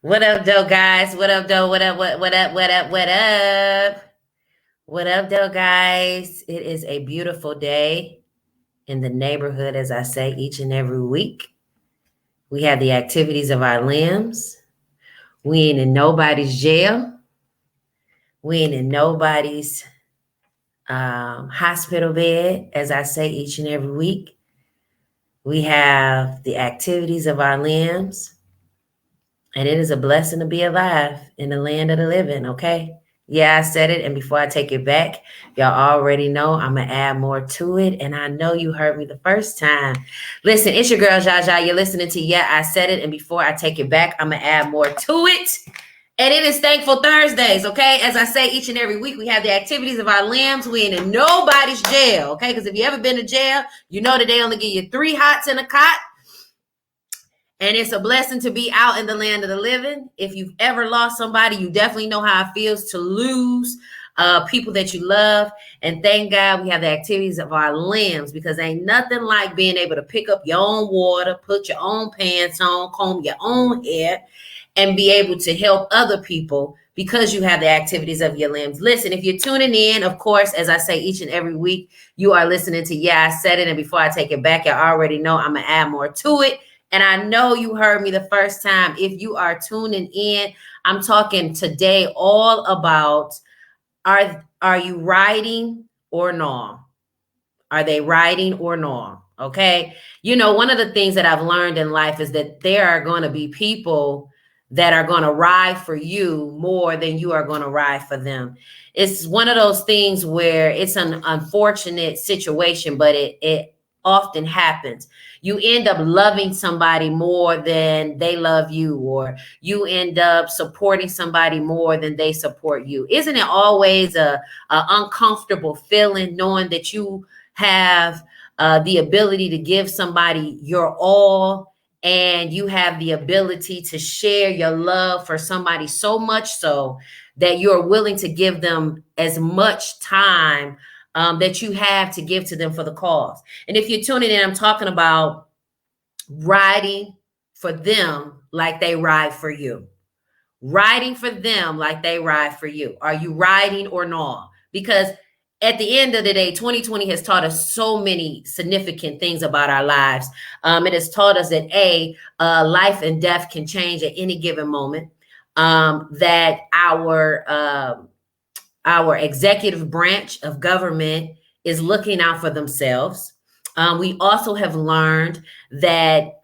What up, though, guys? What up, though? What up? What up? What up? What up? What up, though, guys? It is a beautiful day in the neighborhood, as I say each and every week. We have the activities of our limbs. We ain't in nobody's jail. We ain't in nobody's hospital bed, as I say each and every week. We have the activities of our limbs. And it is a blessing to be alive in the land of the living, okay? Yeah, I said it. And before I take it back, y'all already know I'm going to add more to it. And I know you heard me the first time. Listen, it's your girl, Zsa Zsa. You're listening to Yeah, I Said It. And before I take it back, I'm going to add more to it. And it is Thankful Thursdays, okay? As I say each and every week, we have the activities of our limbs. We ain't in nobody's jail, okay? Because if you ever been to jail, you know that they only give you 3 hots in a cot. And it's a blessing to be out in the land of the living. If you've ever lost somebody, you definitely know how it feels to lose people that you love. And thank God we have the activities of our limbs, because ain't nothing like being able to pick up your own water, put your own pants on, comb your own hair, and be able to help other people because you have the activities of your limbs. Listen, if you're tuning in, of course, as I say each and every week, you are listening to Yeah, I Said It. And before I take it back, you already know I'm going to add more to it. And I know you heard me the first time. If you are tuning in, I'm talking today all about are you riding or no? Are they riding or no? Okay. You know, one of the things that I've learned in life is that there are going to be people that are going to ride for you more than you are going to ride for them. It's one of those things where it's an unfortunate situation, but it often happens. You end up loving somebody more than they love you, or you end up supporting somebody more than they support you. Isn't it always a uncomfortable feeling knowing that you have the ability to give somebody your all, and you have the ability to share your love for somebody so much so that you're willing to give them as much time that you have to give to them for the cause. And if you're tuning in, I'm talking about riding for them like they ride for you. Riding for them like they ride for you. Are you riding or not? Because at the end of the day, 2020 has taught us so many significant things about our lives. It has taught us that life and death can change at any given moment. That our executive branch of government is looking out for themselves. We also have learned that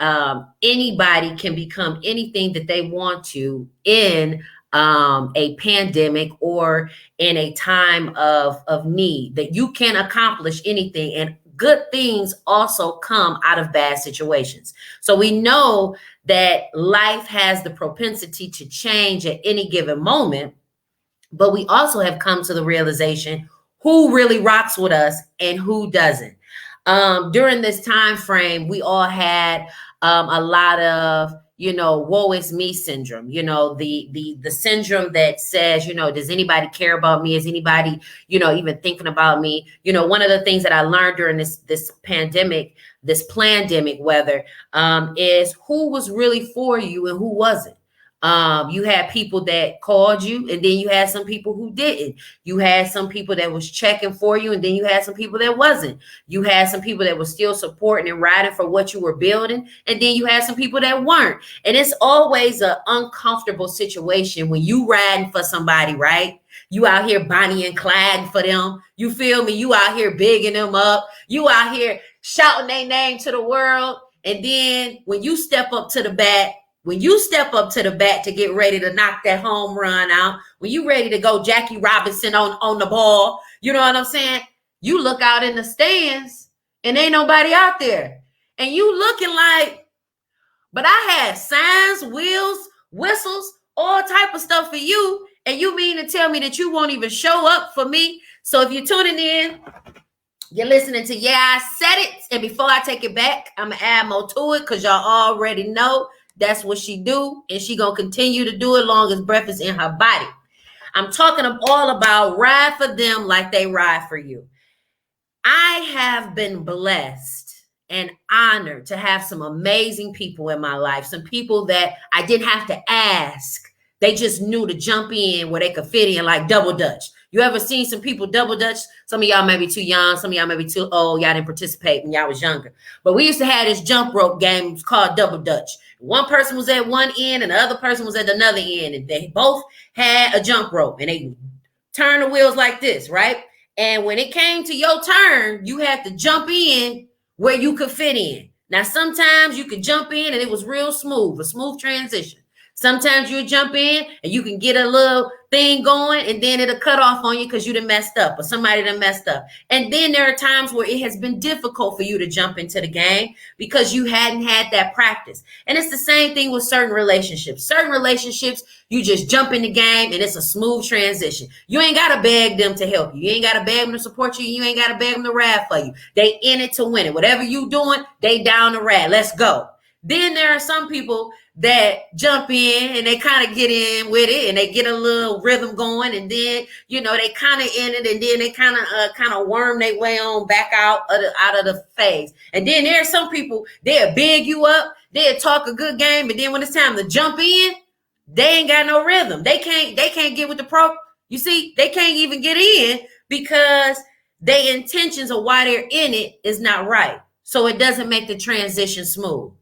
anybody can become anything that they want to in a pandemic or in a time of need, that you can accomplish anything, and good things also come out of bad situations. So we know that life has the propensity to change at any given moment, but we also have come to the realization who really rocks with us and who doesn't. During this time frame, we all had a lot of, woe is me syndrome. The syndrome that says, does anybody care about me? Is anybody, even thinking about me? One of the things that I learned during this pandemic, this plandemic weather, is who was really for you and who wasn't. You had people that called you, and then you had some people who didn't. You had some people that was checking for you, and then you had some people that wasn't. You had some people that were still supporting and riding for what you were building, and then you had some people that weren't. And it's always an uncomfortable situation when you riding for somebody, right? You out here Bonnie and Clyde for them. You feel me? You out here bigging them up. You out here shouting their name to the world. And then when you step up to the bat, to get ready to knock that home run out, when you ready to go Jackie Robinson on the ball, you know what I'm saying? You look out in the stands and ain't nobody out there. And you looking like, but I had signs, wheels, whistles, all type of stuff for you. And you mean to tell me that you won't even show up for me? So if you're tuning in, you're listening to Yeah, I Said It. And before I take it back, I'm going to add more to it, because y'all already know that's what she do, and she gonna continue to do it long as breath is in her body. I'm talking all about ride for them like they ride for you. I have been blessed and honored to have some amazing people in my life, some people that I didn't have to ask. They just knew to jump in where they could fit in, like double dutch. You ever seen some people double dutch? Some of y'all may be too young. Some of y'all may be too old. Y'all didn't participate when y'all was younger. But we used to have this jump rope game called double dutch. One person was at one end and the other person was at another end. And they both had a jump rope. And they turned the wheels like this, right? And when it came to your turn, you had to jump in where you could fit in. Now, sometimes you could jump in and it was real smooth, a smooth transition. Sometimes you jump in and you can get a little thing going and then it'll cut off on you because you done messed up or somebody done messed up. And then there are times where it has been difficult for you to jump into the game because you hadn't had that practice. And it's the same thing with certain relationships. Certain relationships, you just jump in the game and it's a smooth transition. You ain't got to beg them to help you. You ain't got to beg them to support you. You ain't got to beg them to ride for you. They in it to win it. Whatever you doing, they down the ride. Let's go. Then there are some people that jump in and they kind of get in with it and they get a little rhythm going and then, you know, they kind of in it and then they kind of worm their way on back out of the phase. And then there are some people, they'll big you up, they'll talk a good game, but then when it's time to jump in, they ain't got no rhythm. They can't get with the pro. You see, they can't even get in because their intentions of why they're in it is not right. So it doesn't make the transition smooth.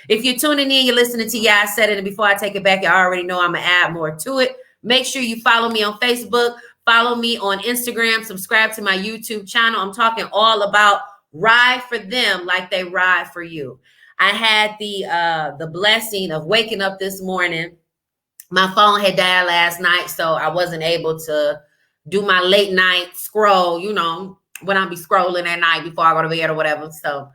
If you're tuning in, you're listening to I Said It, and before I take it back, you already know I'm going to add more to it. Make sure you follow me on Facebook, follow me on Instagram, subscribe to my YouTube channel. I'm talking all about ride for them like they ride for you. I had the blessing of waking up this morning. My phone had died last night, so I wasn't able to do my late night scroll, you know, when I be scrolling at night before I go to bed or whatever. So,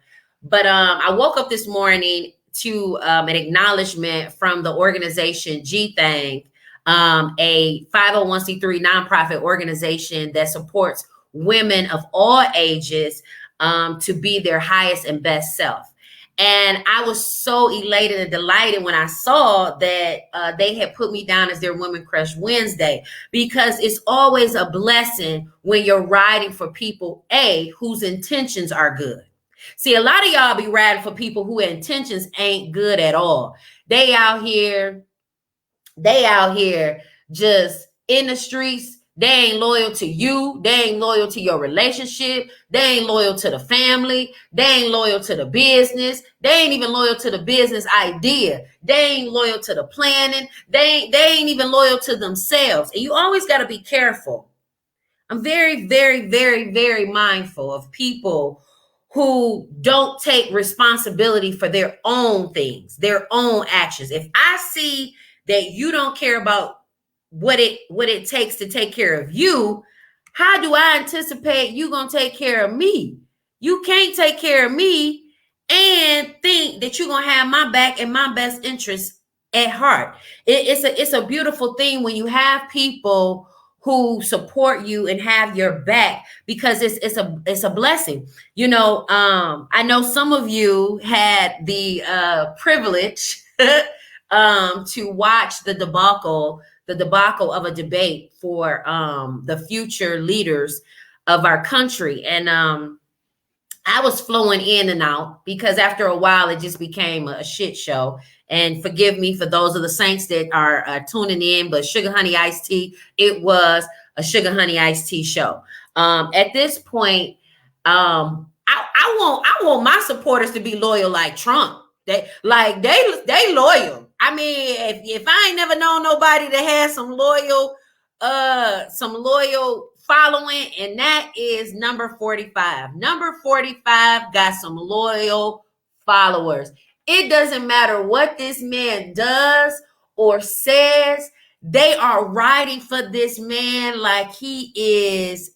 but I woke up this morning to an acknowledgement from the organization G-Thang, a 501c3 nonprofit organization that supports women of all ages to be their highest and best self. And I was so elated and delighted when I saw that they had put me down as their Women Crush Wednesday, because it's always a blessing when you're riding for people, whose intentions are good. See, a lot of y'all be riding for people whose intentions ain't good at all. They out here just in the streets. They ain't loyal to you. They ain't loyal to your relationship. They ain't loyal to the family. They ain't loyal to the business. They ain't even loyal to the business idea. They ain't loyal to the planning. They ain't even loyal to themselves. And you always got to be careful. I'm very, very, very, very mindful of people who don't take responsibility for their own things, their own actions. If I see that you don't care about what it takes to take care of you, how do I anticipate you gonna take care of me? You can't take care of me and think that you're gonna have my back and my best interests at heart. It's a beautiful thing when you have people who support you and have your back, because it's a blessing. You know, I know some of you had the privilege to watch the debacle of a debate for the future leaders of our country. And I was flowing in and out because after a while it just became a shit show. And forgive me for those of the saints that are tuning in, but Sugar Honey Iced Tea, it was a Sugar Honey Iced Tea show. At this point, I want my supporters to be loyal like Trump. They loyal. I mean, if I ain't never known nobody that has some loyal following, and that is number 45. Number 45 got some loyal followers. It doesn't matter what this man does or says. They are riding for this man like he is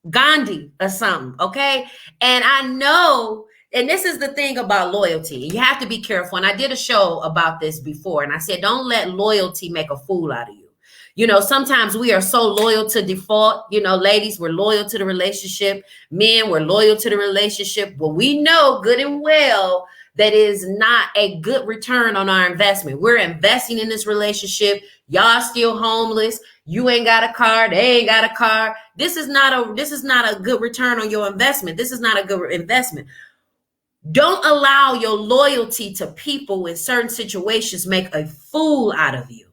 Gandhi or something, okay? And I know, and this is the thing about loyalty. You have to be careful. And I did a show about this before, and I said, don't let loyalty make a fool out of you. You know, sometimes we are so loyal to default. You know, ladies, we're loyal to the relationship. Men, we're loyal to the relationship. But we know good and well that is not a good return on our investment. We're investing in this relationship. Y'all still homeless. You ain't got a car. They ain't got a car. This is not a good return on your investment. This is not a good investment. Don't allow your loyalty to people in certain situations make a fool out of you,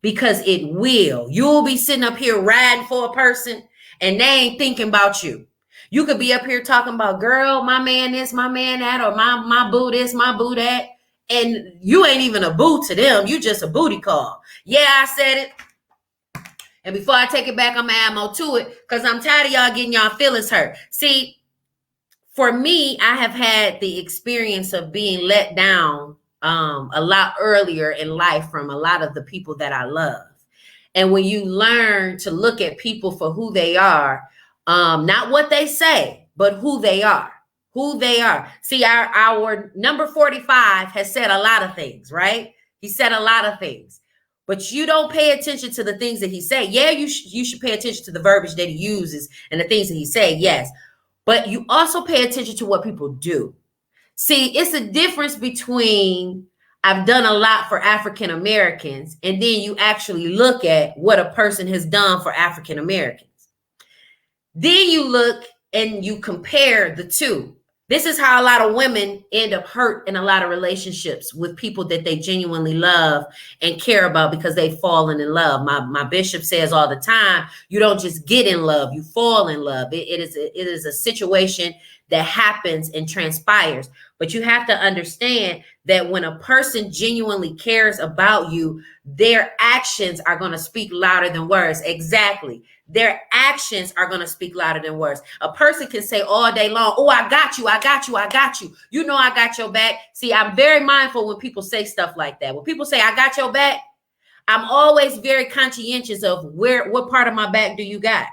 because it will. You'll be sitting up here riding for a person and they ain't thinking about you. You could be up here talking about, girl, my man this, my man that, or my boo this, my boo that. And you ain't even a boo to them. You just a booty call. Yeah, I said it. And before I take it back, I'm going to add more to it, because I'm tired of y'all getting y'all feelings hurt. See, for me, I have had the experience of being let down a lot earlier in life from a lot of the people that I love. And when you learn to look at people for who they are, not what they say, but who they are. Who they are. See, our number 45 has said a lot of things, right? He said a lot of things. But you don't pay attention to the things that he said. Yeah, you should pay attention to the verbiage that he uses and the things that he said, yes. But you also pay attention to what people do. See, it's a difference between I've done a lot for African Americans, and then you actually look at what a person has done for African Americans. Then you look and you compare the two. This is how a lot of women end up hurt in a lot of relationships with people that they genuinely love and care about, because they've fallen in love. My bishop says all the time, you don't just get in love, you fall in love. It is a situation that happens and transpires. But you have to understand that when a person genuinely cares about you, their actions are going to speak louder than words. Exactly. Their actions are going to speak louder than words. A person can say all day long, oh, I got you, I got you, I got you. You know, I got your back. See, I'm very mindful when people say stuff like that. When people say, I got your back, I'm always very conscientious of what part of my back do you got?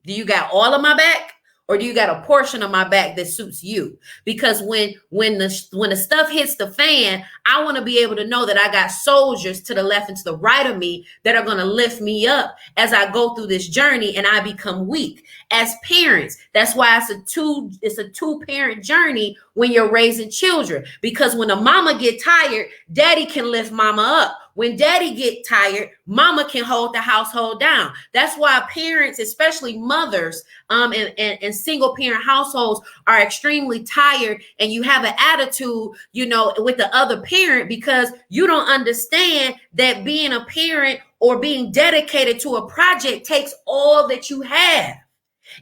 Do you got all of my back? Or do you got a portion of my back that suits you? Because when the stuff hits the fan, I want to be able to know that I got soldiers to the left and to the right of me that are going to lift me up as I go through this journey and I become weak. As parents, that's why it's a two-parent journey when you're raising children. Because when a mama get tired, daddy can lift mama up. When daddy get tired, mama can hold the household down. That's why parents, especially mothers, and single parent households are extremely tired, and you have an attitude, with the other parent, because you don't understand that being a parent or being dedicated to a project takes all that you have.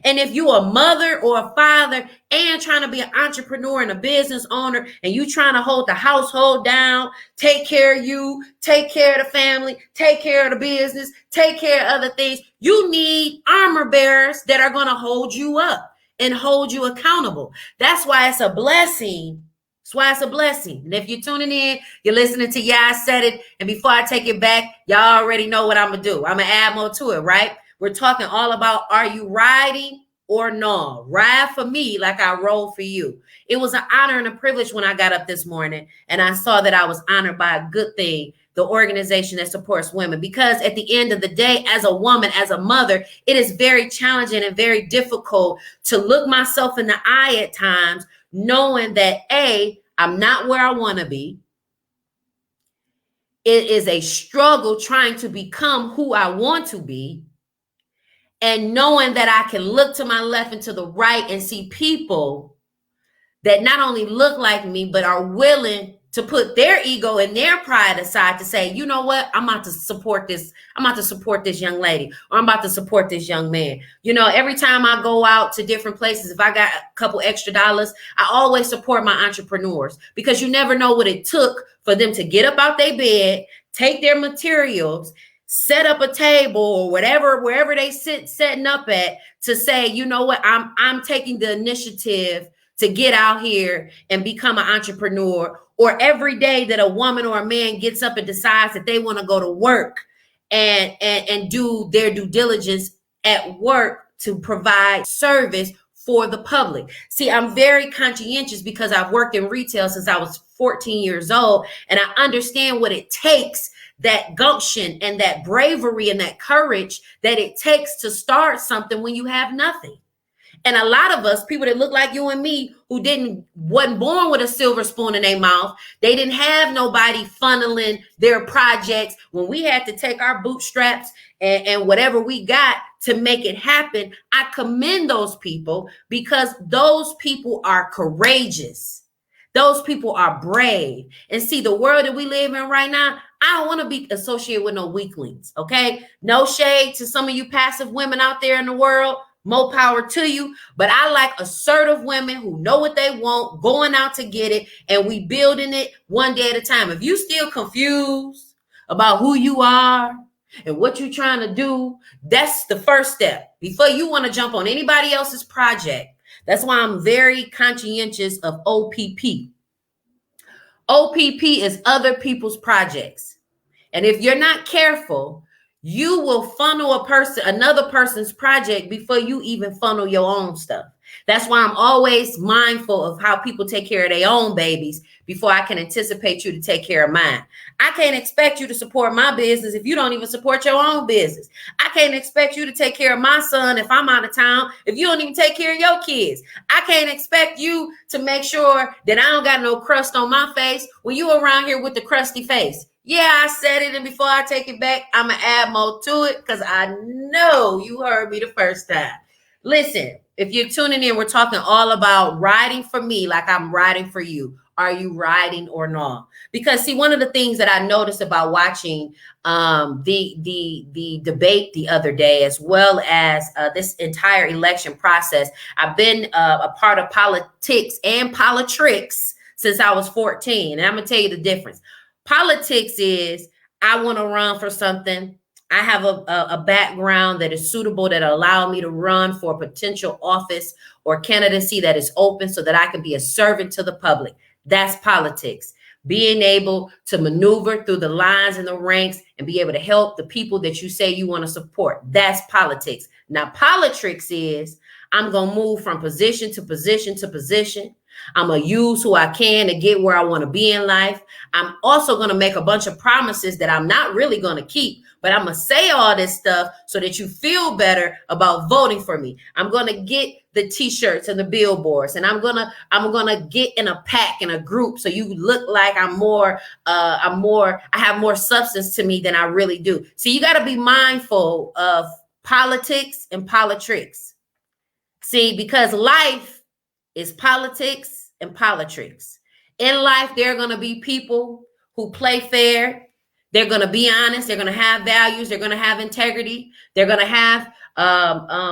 And if you're a mother or a father and trying to be an entrepreneur and a business owner, and you trying to hold the household down, take care of you, take care of the family, take care of the business, take care of other things, you need armor bearers that are going to hold you up and hold you accountable. That's why it's a blessing. That's why it's a blessing. And if you're tuning in, you're listening to Yeah, I Said It. And before I take it back, y'all already know what I'm going to do. I'm going to add more to it, right? We're talking all about, are you riding or no? Ride for me like I rode for you. It was an honor and a privilege when I got up this morning and I saw that I was honored by a good thing, the organization that supports women. Because at the end of the day, as a woman, as a mother, it is very challenging and very difficult to look myself in the eye at times, knowing that I'm not where I want to be. It is a struggle trying to become who I want to be. And knowing that I can look to my left and to the right and see people that not only look like me, but are willing to put their ego and their pride aside to say, you know what, I'm about to support this. I'm about to support this young lady, or I'm about to support this young man. Every time I go out to different places, if I got a couple extra dollars, I always support my entrepreneurs, because you never know what it took for them to get up out their bed, take their materials, set up a table or whatever, wherever they setting up at, to say, you know what, I'm taking the initiative to get out here and become an entrepreneur. Or every day that a woman or a man gets up and decides that they want to go to work and do their due diligence at work to provide service for the public. See, I'm very conscientious because I've worked in retail since I was 14 years old, and I understand what it takes, that gumption and that bravery and that courage that it takes to start something when you have nothing. And a lot of us, people that look like you and me, who wasn't born with a silver spoon in their mouth, they didn't have nobody funneling their projects when we had to take our bootstraps and whatever we got to make it happen. I commend those people, because those people are courageous. Those people are brave. And see, the world that we live in right now, I don't want to be associated with no weaklings, okay? No shade to some of you passive women out there in the world. More power to you. But I like assertive women who know what they want, going out to get it, and we building it one day at a time. If you still confused about who you are and what you're trying to do, that's the first step. Before you want to jump on anybody else's project, that's why I'm very conscientious of OPP. OPP is other people's projects. And if you're not careful, you will funnel another person's project before you even funnel your own stuff. That's why I'm always mindful of how people take care of their own babies before I can anticipate you to take care of mine. I can't expect you to support my business if you don't even support your own business. I can't expect you to take care of my son if I'm out of town, if you don't even take care of your kids. I can't expect you to make sure that I don't got no crust on my face when you around here with the crusty face. Yeah, I said it, and before I take it back, I'm going to add more to it because I know you heard me the first time. Listen, if you're tuning in, we're talking all about riding for me like I'm riding for you. Are you riding or not? Because see, one of the things that I noticed about watching the debate the other day, as well as this entire election process, I've been a part of politics and politricks since I was 14. And I'm going to tell you the difference. Politics is I want to run for something. I have a background that is suitable that allow me to run for a potential office or candidacy that is open so that I can be a servant to the public. That's politics. Being able to maneuver through the lines and the ranks and be able to help the people that you say you want to support. That's politics. Now, politricks is I'm going to move from position to position to position. I'm going to use who I can to get where I want to be in life. I'm also going to make a bunch of promises that I'm not really going to keep, but I'm going to say all this stuff so that you feel better about voting for me. I'm going to get the t-shirts and the billboards, and I'm going to get in a pack, in a group, so you look like I have more substance to me than I really do. So you got to be mindful of politics and politricks. See, because life is politics and politricks. In life, there are going to be people who play fair. They're going to be honest. They're going to have values. They're going to have integrity. They're going to have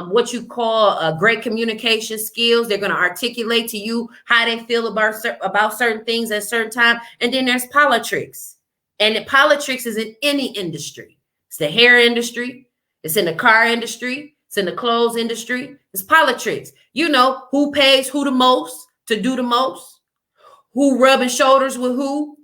what you call great communication skills. They're going to articulate to you how they feel about certain things at a certain time. And then there's politricks. And politricks is in any industry. It's the hair industry. It's in the car industry. It's in the clothes industry. It's politricks. You know, who pays who the most to do the most, who rubbing shoulders with who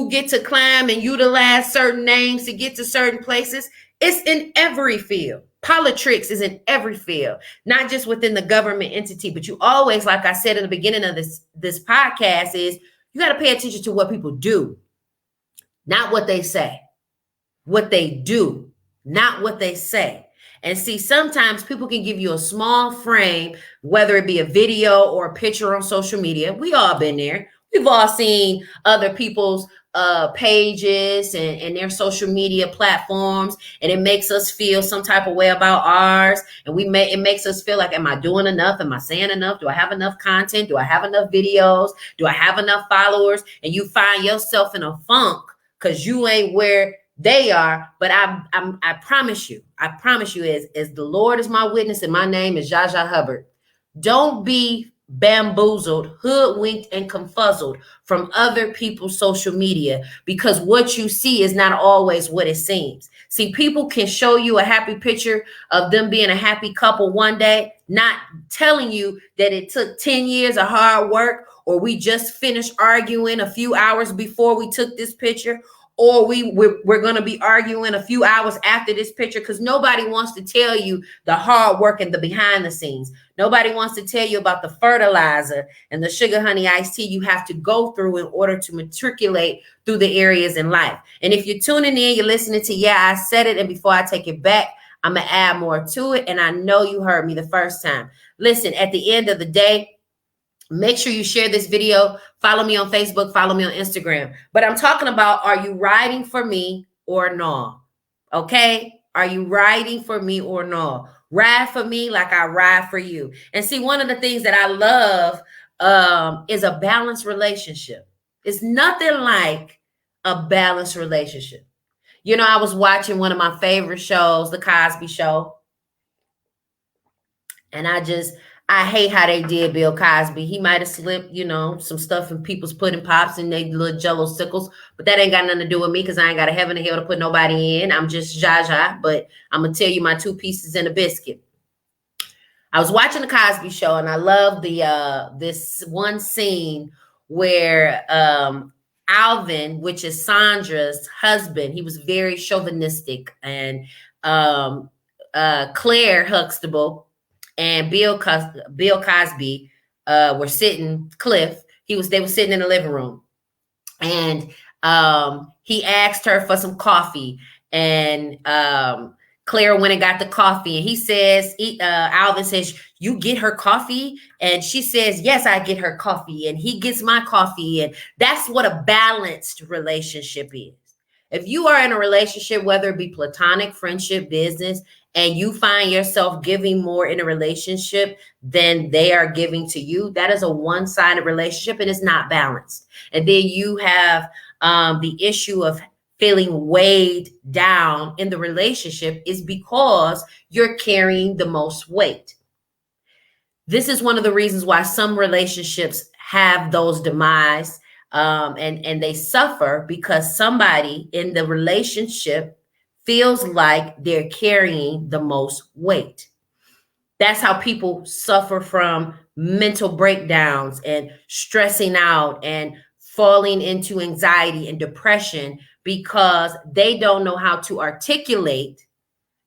get to climb and utilize certain names to get to certain places. It's in every field. Politricks is in every field, not just within the government entity, but you always, like I said in the beginning of this podcast, is you got to pay attention to what people do, not what they say. What they do, not what they say. And see, sometimes people can give you a small frame, whether it be a video or a picture on social media. We all been there. We've all seen other people's pages and their social media platforms, and it makes us feel some type of way about ours. And it makes us feel like, am I doing enough? Am I saying enough? Do I have enough content? Do I have enough videos? Do I have enough followers? And you find yourself in a funk because you ain't where they are. But I promise you, as the Lord is my witness and my name is Zsa Zsa Hubbard, don't be bamboozled, hoodwinked, and confuzzled from other people's social media, because what you see is not always what it seems. See, people can show you a happy picture of them being a happy couple one day, not telling you that it took 10 years of hard work, or we just finished arguing a few hours before we took this picture, or we're going to be arguing a few hours after this picture, because nobody wants to tell you the hard work and the behind the scenes. Nobody wants to tell you about the fertilizer and the sugar honey iced tea you have to go through in order to matriculate through the areas in life. And if you're tuning in, you're listening to, yeah, I said it, and before I take it back, I'm going to add more to it. And I know you heard me the first time. Listen, at the end of the day, make sure you share this video. Follow me on Facebook. Follow me on Instagram. But I'm talking about, are you riding for me or no? Okay? Are you riding for me or no? Ride for me like I ride for you. And see, one of the things that I love is a balanced relationship. It's nothing like a balanced relationship. You know, I was watching one of my favorite shows, The Cosby Show, and I hate how they did Bill Cosby. He might have slipped, you know, some stuff in people's pudding pops and they little jello sickles, but that ain't got nothing to do with me because I ain't got a heaven and hell to put nobody in. I'm just Zsa Zsa, but I'm gonna tell you my two pieces in a biscuit. I was watching the Cosby Show and I love the this one scene where Alvin, which is Sandra's husband, he was very chauvinistic, and Claire Huxtable and Bill Cosby were sitting. They were sitting in the living room, and he asked her for some coffee, and Claire went and got the coffee, and he says, Alvin says, "You get her coffee?" And she says, "Yes, I get her coffee." And he gets my coffee. And that's what a balanced relationship is. If you are in a relationship, whether it be platonic, friendship, business, and you find yourself giving more in a relationship than they are giving to you, that is a one-sided relationship and it's not balanced. And then you have the issue of feeling weighed down in the relationship is because you're carrying the most weight. This is one of the reasons why some relationships have those demise, and they suffer because somebody in the relationship feels like they're carrying the most weight. That's how people suffer from mental breakdowns and stressing out and falling into anxiety and depression because they don't know how to articulate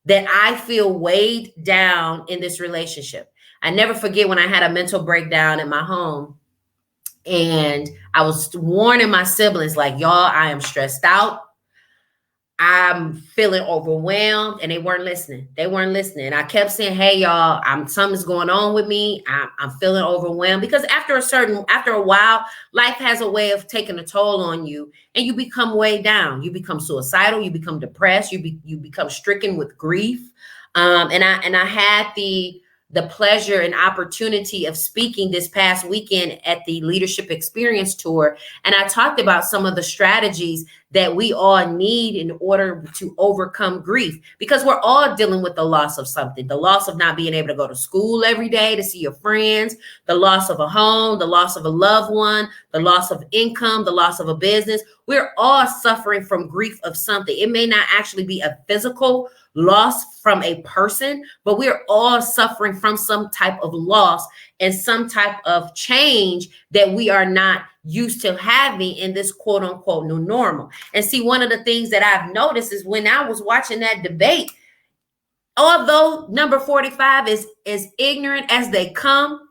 that I feel weighed down in this relationship. I never forget when I had a mental breakdown in my home and I was warning my siblings, like, y'all, I am stressed out. I'm feeling overwhelmed, and they weren't listening. I kept saying, "Hey, y'all, something's going on with me. I'm feeling overwhelmed," because after a while, life has a way of taking a toll on you, and you become weighed down. You become suicidal. You become depressed. You become stricken with grief. And I had the pleasure and opportunity of speaking this past weekend at the Leadership Experience Tour. And I talked about some of the strategies that we all need in order to overcome grief, because we're all dealing with the loss of something, the loss of not being able to go to school every day to see your friends, the loss of a home, the loss of a loved one, the loss of income, the loss of a business. We're all suffering from grief of something. It may not actually be a physical loss from a person, but we're all suffering from some type of loss and some type of change that we are not used to having in this quote unquote new normal. And see, one of the things that I've noticed is when I was watching that debate, although number 45 is as ignorant as they come,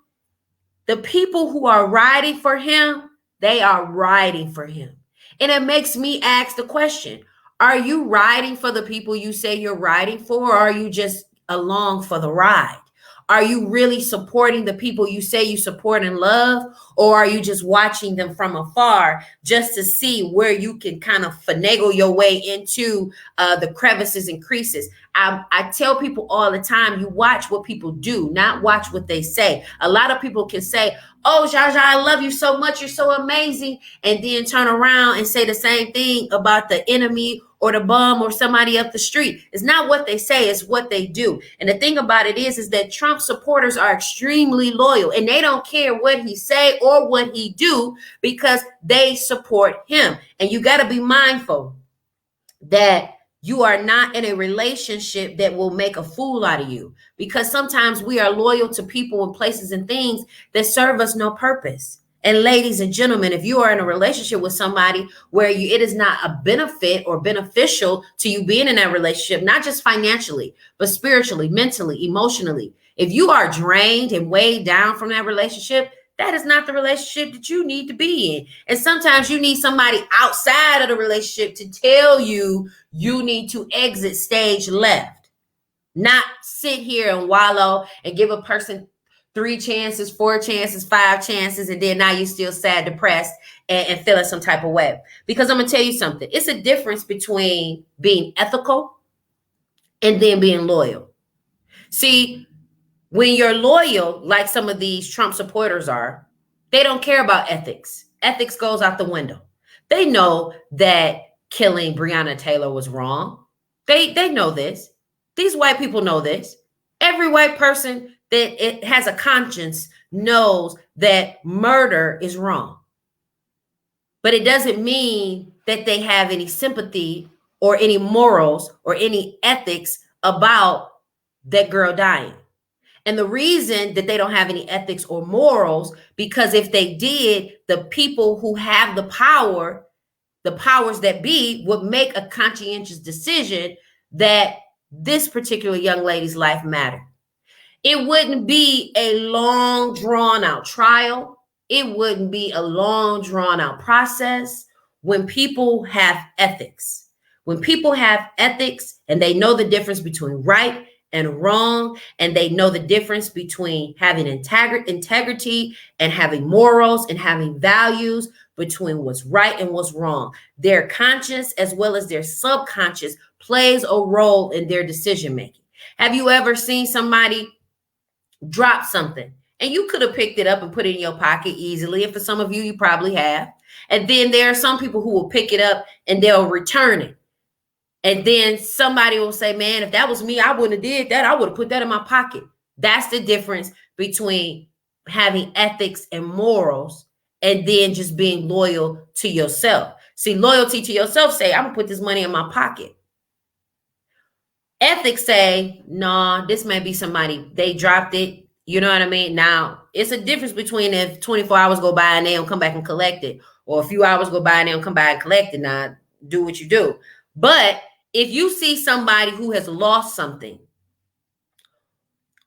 the people who are riding for him, they are riding for him. And it makes me ask the question, are you riding for the people you say you're riding for, or are you just along for the ride? Are you really supporting the people you say you support and love, or are you just watching them from afar just to see where you can kind of finagle your way into the crevices and creases? I tell people all the time, you watch what people do, not watch what they say. A lot of people can say, "Oh, Zsa Zsa, I love you so much. You're so amazing," and then turn around and say the same thing about the enemy or the bum or somebody up the street. It's not what they say, it's what they do. And the thing about it is that Trump supporters are extremely loyal, and they don't care what he say or what he do because they support him. And you got to be mindful that you are not in a relationship that will make a fool out of you, because sometimes we are loyal to people and places and things that serve us no purpose. And ladies and gentlemen, if you are in a relationship with somebody where it is not a benefit or beneficial to you being in that relationship, not just financially, but spiritually, mentally, emotionally, if you are drained and weighed down from that relationship, that is not the relationship that you need to be in. And sometimes you need somebody outside of the relationship to tell you you need to exit stage left, not sit here and wallow and give a person 3 chances, 4 chances, 5 chances, and then now you're still sad, depressed, and feeling some type of way. Because I'm going to tell you something. It's a difference between being ethical and then being loyal. See, when you're loyal, like some of these Trump supporters are, They don't care about ethics. Ethics goes out the window. They know that killing Breonna Taylor was wrong. They know this. These white people know this. Every white person that it has a conscience knows that murder is wrong. But it doesn't mean that they have any sympathy or any morals or any ethics about that girl dying. And the reason that they don't have any ethics or morals, because if they did, the people who have the power, the powers that be, would make a conscientious decision that this particular young lady's life mattered. It wouldn't be a long, drawn out trial. It wouldn't be a long, drawn out process when people have ethics. When people have ethics and they know the difference between right and wrong, and they know the difference between having integrity and having morals and having values, between what's right and what's wrong. Their conscience as well as their subconscious plays a role in their decision making. Have you ever seen somebody drop something and you could have picked it up and put it in your pocket easily? And for some of you, you probably have. And then there are some people who will pick it up and they'll return it. And then somebody will say, man, if that was me, I wouldn't have did that. I would have put that in my pocket. That's the difference between having ethics and morals and then just being loyal to yourself. See, loyalty to yourself say, I'm gonna put this money in my pocket. Ethics say, no, this may be somebody, they dropped it. You know what I mean? Now, it's a difference between if 24 hours go by and they don't come back and collect it, or a few hours go by and they don't come back and collect it. Now, do what you do. But if you see somebody who has lost something,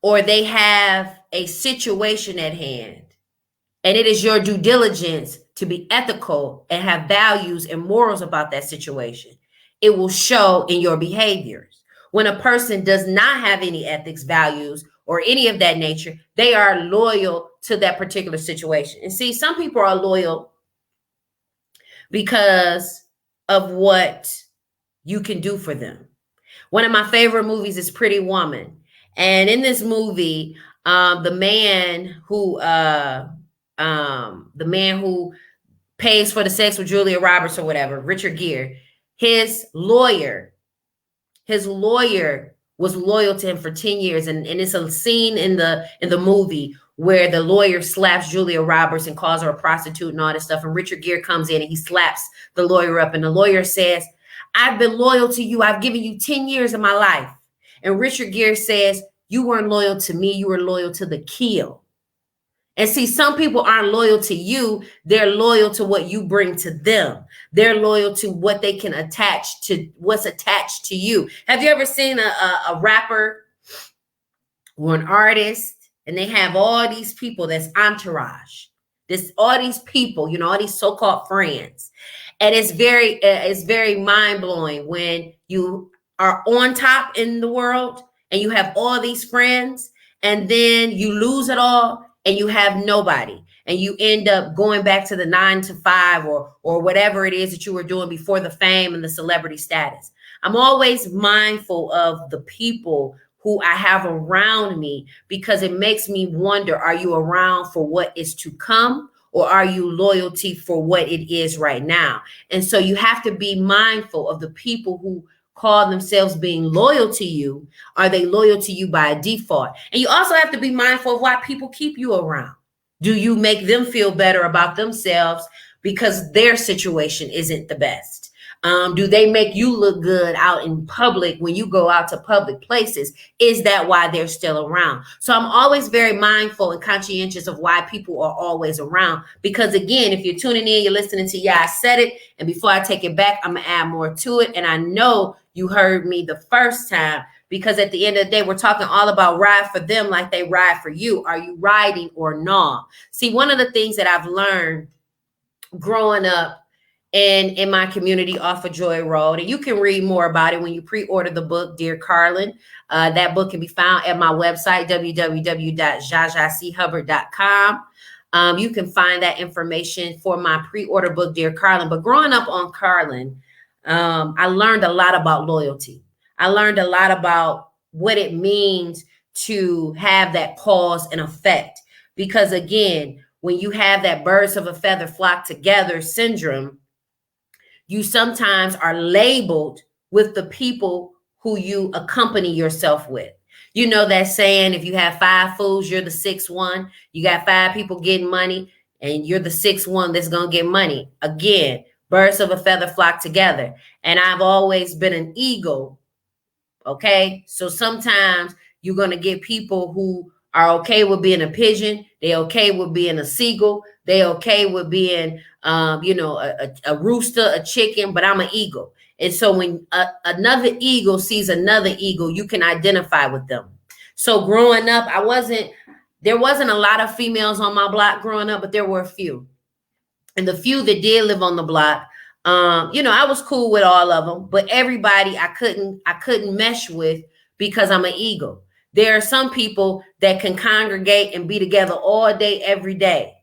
or they have a situation at hand, and it is your due diligence to be ethical and have values and morals about that situation, it will show in your behaviors. When a person does not have any ethics, values, or any of that nature, they are loyal to that particular situation. And see, some people are loyal because of what you can do for them. One of my favorite movies is Pretty Woman. And in this movie, the man who pays for the sex with Julia Roberts or whatever, Richard Gere, his lawyer was loyal to him for 10 years. And it's a scene in the movie where the lawyer slaps Julia Roberts and calls her a prostitute and all this stuff. And Richard Gere comes in and he slaps the lawyer up. And the lawyer says, I've been loyal to you. I've given you 10 years of my life. And Richard Gere says, you weren't loyal to me. You were loyal to the kill. And see, some people aren't loyal to you. They're loyal to what you bring to them. They're loyal to what they can attach to, what's attached to you. Have you ever seen a rapper or an artist, and they have all these people that's entourage, all these people, all these so-called friends. And it's very mind-blowing when you are on top in the world and you have all these friends, and then you lose it all and you have nobody, and you end up going back to the 9 to 5 or whatever it is that you were doing before the fame and the celebrity status. I'm always mindful of the people who I have around me, because it makes me wonder, are you around for what is to come, or are you loyalty for what it is right now? And so you have to be mindful of the people who call themselves being loyal to you. Are they loyal to you by default? And you also have to be mindful of why people keep you around. Do you make them feel better about themselves because their situation isn't the best? Do they make you look good out in public when you go out to public places? Is that why they're still around? So I'm always very mindful and conscientious of why people are always around. Because again, if you're tuning in, you're listening to I Said It. And before I take it back, I'm going to add more to it. And I know you heard me the first time, because at the end of the day, we're talking all about ride for them like they ride for you. Are you riding or not? See, one of the things that I've learned growing up and in my community off of Joy Road, and you can read more about it when you pre-order the book, Dear Carlin. That book can be found at my website, www.zsachubbard.com. You can find that information for my pre-order book, Dear Carlin. But growing up on Carlin, I learned a lot about loyalty. I learned a lot about what it means to have that cause and effect. Because again, when you have that birds of a feather flock together syndrome, you sometimes are labeled with the people who you accompany yourself with. You know that saying, if you have 5 fools, you're the 6th one. You got 5 people getting money, and you're the 6th one that's going to get money. Again, birds of a feather flock together. And I've always been an eagle. Okay. So sometimes you're going to get people who are okay with being a pigeon. They okay with being a seagull. They okay with being, a rooster, a chicken, but I'm an eagle. And so when another eagle sees another eagle, you can identify with them. So growing up, there wasn't a lot of females on my block growing up, but there were a few. And the few that did live on the block, I was cool with all of them, but everybody I couldn't mesh with because I'm an eagle. There are some people that can congregate and be together all day, every day.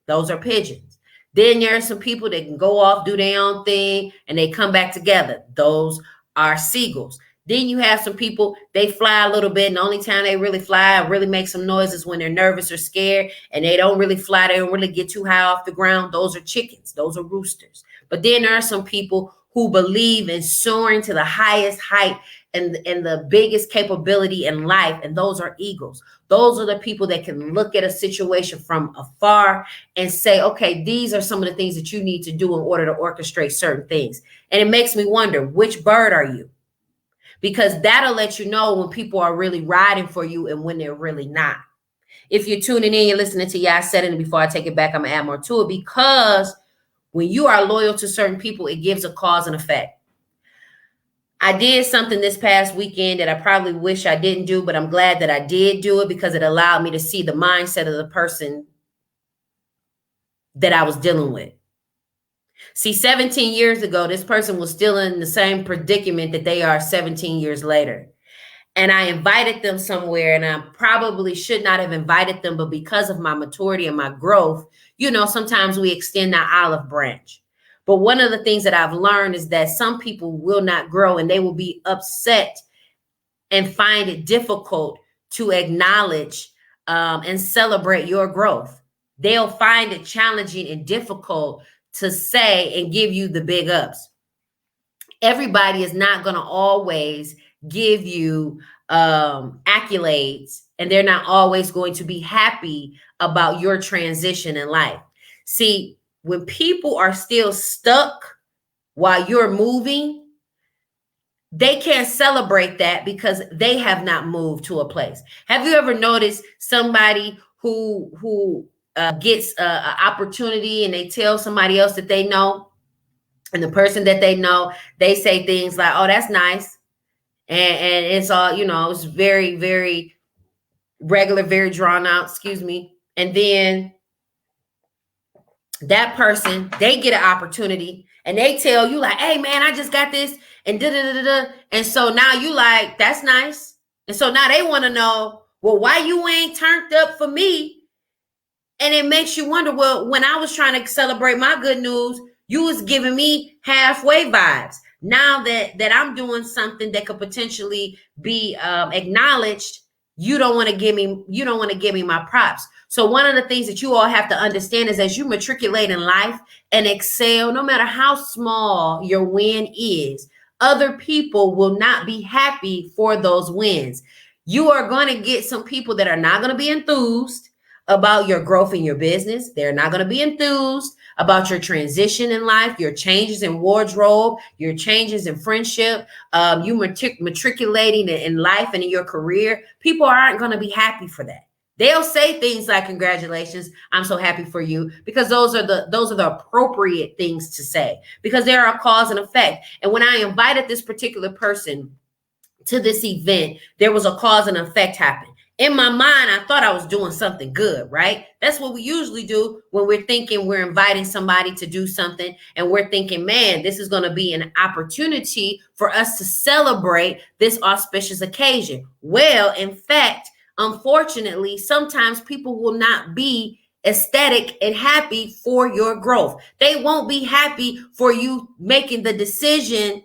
Those are pigeons. Then there are some people that can go off, do their own thing, and they come back together. Those are seagulls. Then you have some people, they fly a little bit, and the only time they really fly and really make some noise is when they're nervous or scared, and they don't really fly. They don't really get too high off the ground. Those are chickens. Those are roosters. But then there are some people who believe in soaring to the highest height and the biggest capability in life, and those are eagles. Those are the people that can look at a situation from afar and say, okay, these are some of the things that you need to do in order to orchestrate certain things. And it makes me wonder, which bird are you? Because that'll let you know when people are really riding for you and when they're really not. If you're tuning in, you're listening to Zsa Zsa C, and before I take it back, I'm going to add more to it, because when you are loyal to certain people, it gives a cause and effect. I did something this past weekend that I probably wish I didn't do, but I'm glad that I did do it because it allowed me to see the mindset of the person that I was dealing with. See, 17 years ago, this person was still in the same predicament that they are 17 years later. And I invited them somewhere, and I probably should not have invited them, but because of my maturity and my growth, sometimes we extend that olive branch. But one of the things that I've learned is that some people will not grow, and they will be upset and find it difficult to acknowledge and celebrate your growth. They'll find it challenging and difficult to say and give you the big ups. Everybody is not going to always give you accolades, and they're not always going to be happy about your transition in life. See, when people are still stuck while you're moving, they can't celebrate that because they have not moved to a place. Have you ever noticed somebody who gets an opportunity and they tell somebody else that they know, and the person that they know, they say things like, oh, that's nice. And it's all, it's very, very regular, very drawn out, excuse me. And then that person, they get an opportunity and they tell you like, hey man, I just got this and da-da-da-da-da. And so now you like, that's nice. And so now they want to know, well, why you ain't turned up for me? And it makes you wonder, well, when I was trying to celebrate my good news, you was giving me halfway vibes. Now that I'm doing something that could potentially be acknowledged, you don't want to give me my props. So one of the things that you all have to understand is as you matriculate in life and excel, no matter how small your win is, other people will not be happy for those wins. You are going to get some people that are not going to be enthused about your growth in your business. They're not going to be enthused about your transition in life, your changes in wardrobe, your changes in friendship, you matriculating in life and in your career. People aren't going to be happy for that. They'll say things like, congratulations, I'm so happy for you, because those are the appropriate things to say, because there are a cause and effect. And when I invited this particular person to this event, there was a cause and effect happen. In my mind, I thought I was doing something good, right? That's what we usually do when we're thinking we're inviting somebody to do something, and we're thinking, man, this is going to be an opportunity for us to celebrate this auspicious occasion. Well, in fact, unfortunately, sometimes people will not be ecstatic and happy for your growth. They won't be happy for you making the decision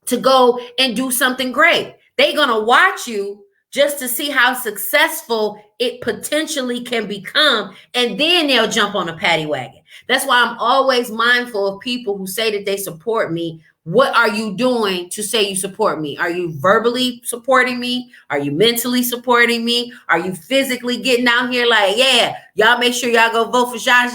to go and do something great. They're going to watch you just to see how successful it potentially can become. And then they'll jump on a paddy wagon. That's why I'm always mindful of people who say that they support me. What are you doing to say you support me? Are you verbally supporting me? Are you mentally supporting me? Are you physically getting out here like, yeah, y'all make sure y'all go vote for Zsa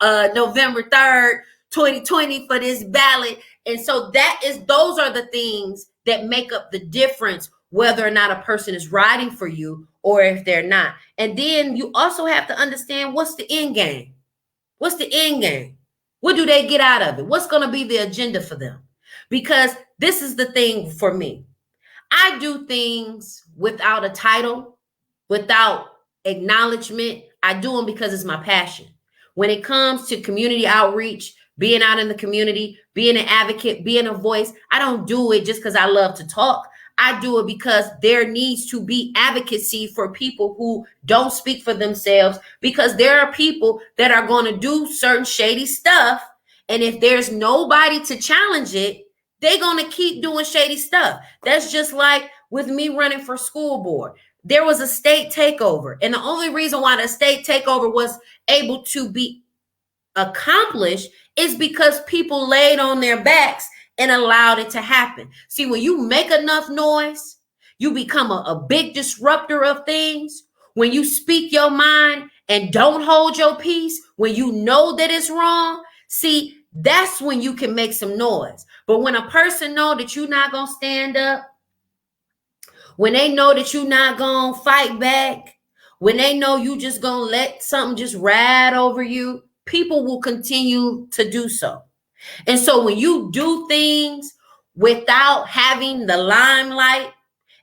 Zsa November 3rd, 2020 for this ballot. And so those are the things that make up the difference whether or not a person is riding for you or if they're not. And then you also have to understand, what's the end game? What's the end game? What do they get out of it? What's going to be the agenda for them? Because this is the thing for me. I do things without a title, without acknowledgement. I do them because it's my passion. When it comes to community outreach, being out in the community, being an advocate, being a voice, I don't do it just because I love to talk. I do it because there needs to be advocacy for people who don't speak for themselves, because there are people that are going to do certain shady stuff. And if there's nobody to challenge it, they're going to keep doing shady stuff. That's just like with me running for school board. There was a state takeover. And the only reason why the state takeover was able to be accomplished is because people laid on their backs and allowed it to happen. See, when you make enough noise, you become a big disruptor of things. When you speak your mind and don't hold your peace, when you know that it's wrong, see, that's when you can make some noise. But when a person know that you're not going to stand up, when they know that you're not going to fight back, when they know you just going to let something just ride over you, people will continue to do so. And so when you do things without having the limelight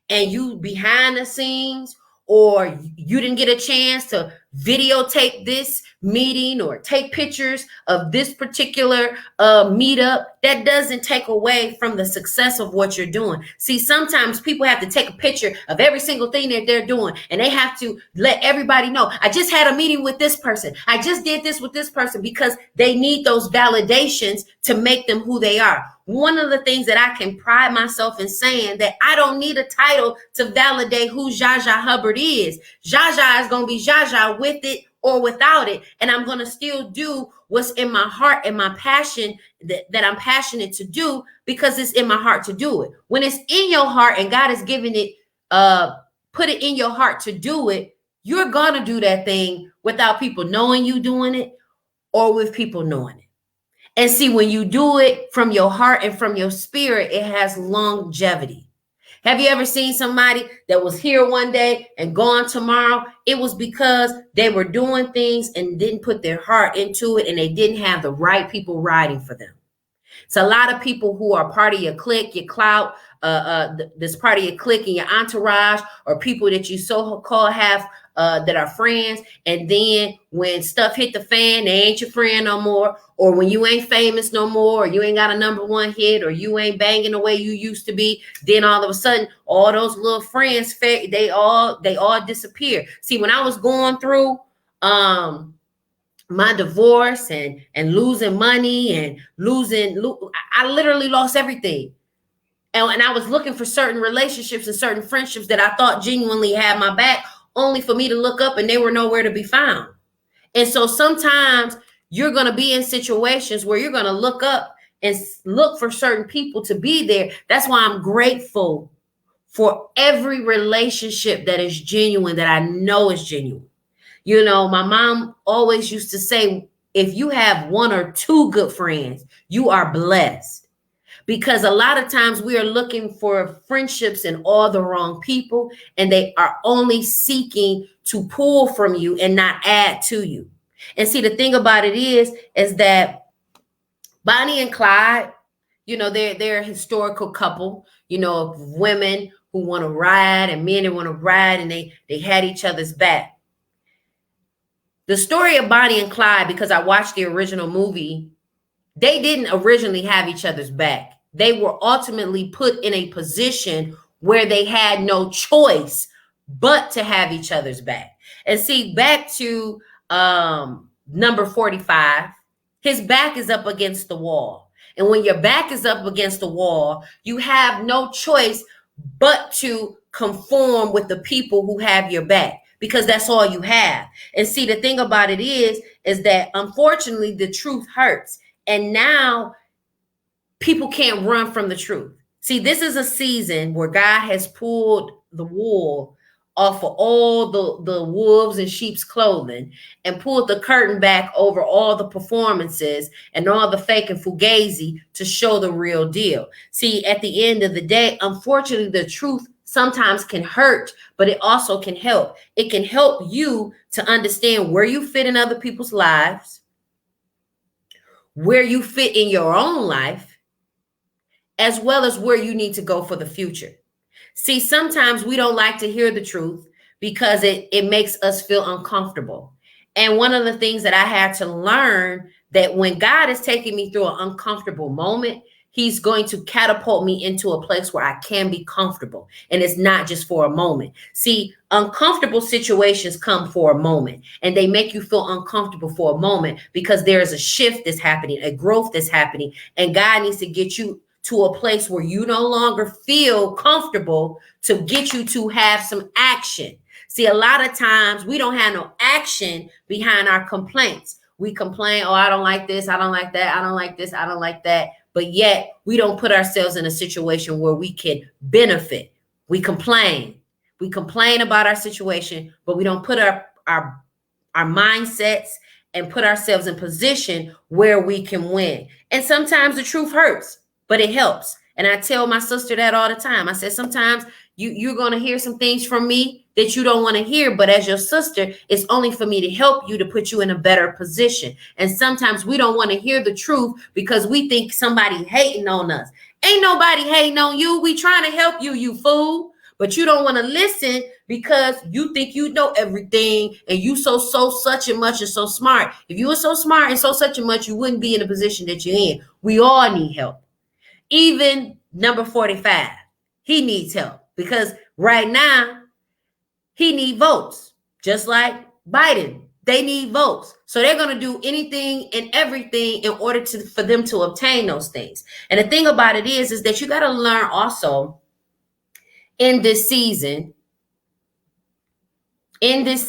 and you behind the scenes, or you didn't get a chance to videotape this meeting or take pictures of this particular meetup, that doesn't take away from the success of what you're doing. See, sometimes people have to take a picture of every single thing that they're doing, and they have to let everybody know, I just had a meeting with this person. I just did this with this person, because they need those validations to make them who they are. One of the things that I can pride myself in saying, that I don't need a title to validate who Zsa Zsa Hubbard is. Zsa Zsa is going to be Zsa Zsa with it or without it. And I'm going to still do what's in my heart and my passion that I'm passionate to do, because it's in my heart to do it. When it's in your heart and God has given it, put it in your heart to do it, you're going to do that thing without people knowing you doing it or with people knowing it. And see, when you do it from your heart and from your spirit, it has longevity. Have you ever seen somebody that was here one day and gone tomorrow? It was because they were doing things and didn't put their heart into it, and they didn't have the right people riding for them. It's a lot of people who are part of your clique, your clout, this part of your clique and your entourage, or people that you so-called have that are friends. And then when stuff hit the fan, they ain't your friend no more. Or when you ain't famous no more, or you ain't got a #1 hit, or you ain't banging the way you used to be, then all of a sudden, all those little friends, they all disappear. See, when I was going through my divorce and losing money and I literally lost everything. And I was looking for certain relationships and certain friendships that I thought genuinely had my back, only for me to look up and they were nowhere to be found. And so sometimes you're going to be in situations where you're going to look up and look for certain people to be there. That's why I'm grateful for every relationship that is genuine, that I know is genuine. You know, my mom always used to say, if you have 1 or 2 good friends, you are blessed. Because a lot of times we are looking for friendships in all the wrong people, and they are only seeking to pull from you and not add to you. And see, the thing about it is that Bonnie and Clyde, you know, they're a historical couple, you know, of women who want to ride and men that want to ride, and they had each other's back. The story of Bonnie and Clyde, because I watched the original movie, they didn't originally have each other's back. They were ultimately put in a position where they had no choice but to have each other's back. And see, back to number 45, his back is up against the wall. And when your back is up against the wall, you have no choice but to conform with the people who have your back, because that's all you have. And see, the thing about it is that unfortunately the truth hurts. And now people can't run from the truth. See, this is a season where God has pulled the wool off of all the wolves in sheep's clothing and pulled the curtain back over all the performances and all the fake and fugazi to show the real deal. See, at the end of the day, unfortunately, the truth sometimes can hurt, but it also can help. It can help you to understand where you fit in other people's lives, where you fit in your own life, as well as where you need to go for the future. See, sometimes we don't like to hear the truth because it makes us feel uncomfortable. And one of the things that I had to learn, that when God is taking me through an uncomfortable moment, he's going to catapult me into a place where I can be comfortable. And it's not just for a moment. See, uncomfortable situations come for a moment, and they make you feel uncomfortable for a moment because there is a shift that's happening, a growth that's happening. And God needs to get you to a place where you no longer feel comfortable to get you to have some action. See, a lot of times we don't have no action behind our complaints. We complain, oh, I don't like this, I don't like that, I don't like this, I don't like that. But yet we don't put ourselves in a situation where we can benefit. We complain. We complain about our situation, but we don't put our mindsets and put ourselves in position where we can win. And sometimes the truth hurts, but it helps. And I tell my sister that all the time. I said, sometimes you're going to hear some things from me that you don't want to hear, but as your sister, it's only for me to help you, to put you in a better position. And sometimes we don't want to hear the truth because we think somebody hating on us. Ain't nobody hating on you. We trying to help you, you fool. But you don't want to listen because you think you know everything and you so such and much and so smart. If you were so smart and so such and much, you wouldn't be in the position that you're in. We all need help. Even number 45, he needs help because right now he needs votes, just like Biden. They need votes. So they're going to do anything and everything in order for them to obtain those things. And the thing about it is that you got to learn also in this season, is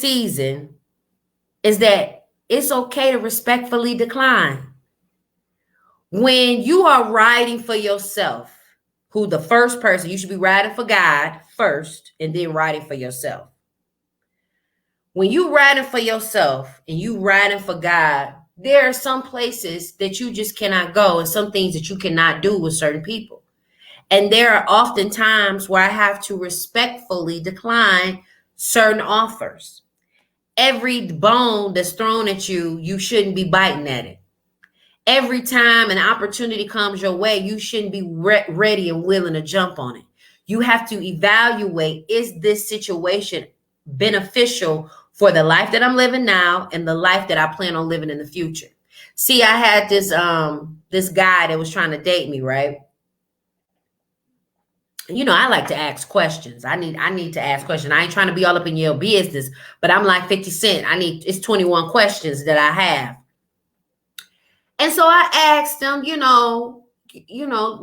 that it's okay to respectfully decline. When you are riding for yourself, who the first person, you should be riding for God first and then riding for yourself. When you riding for yourself and you riding for God, there are some places that you just cannot go and some things that you cannot do with certain people. And there are often times where I have to respectfully decline certain offers. Every bone that's thrown at you, you shouldn't be biting at it. Every time an opportunity comes your way, you shouldn't be ready and willing to jump on it. You have to evaluate, is this situation beneficial for the life that I'm living now and the life that I plan on living in the future? See, I had this guy that was trying to date me, right? You know, I like to ask questions. I need to ask questions. I ain't trying to be all up in your business, but I'm like 50 Cent. It's 21 questions that I have. And so I asked him,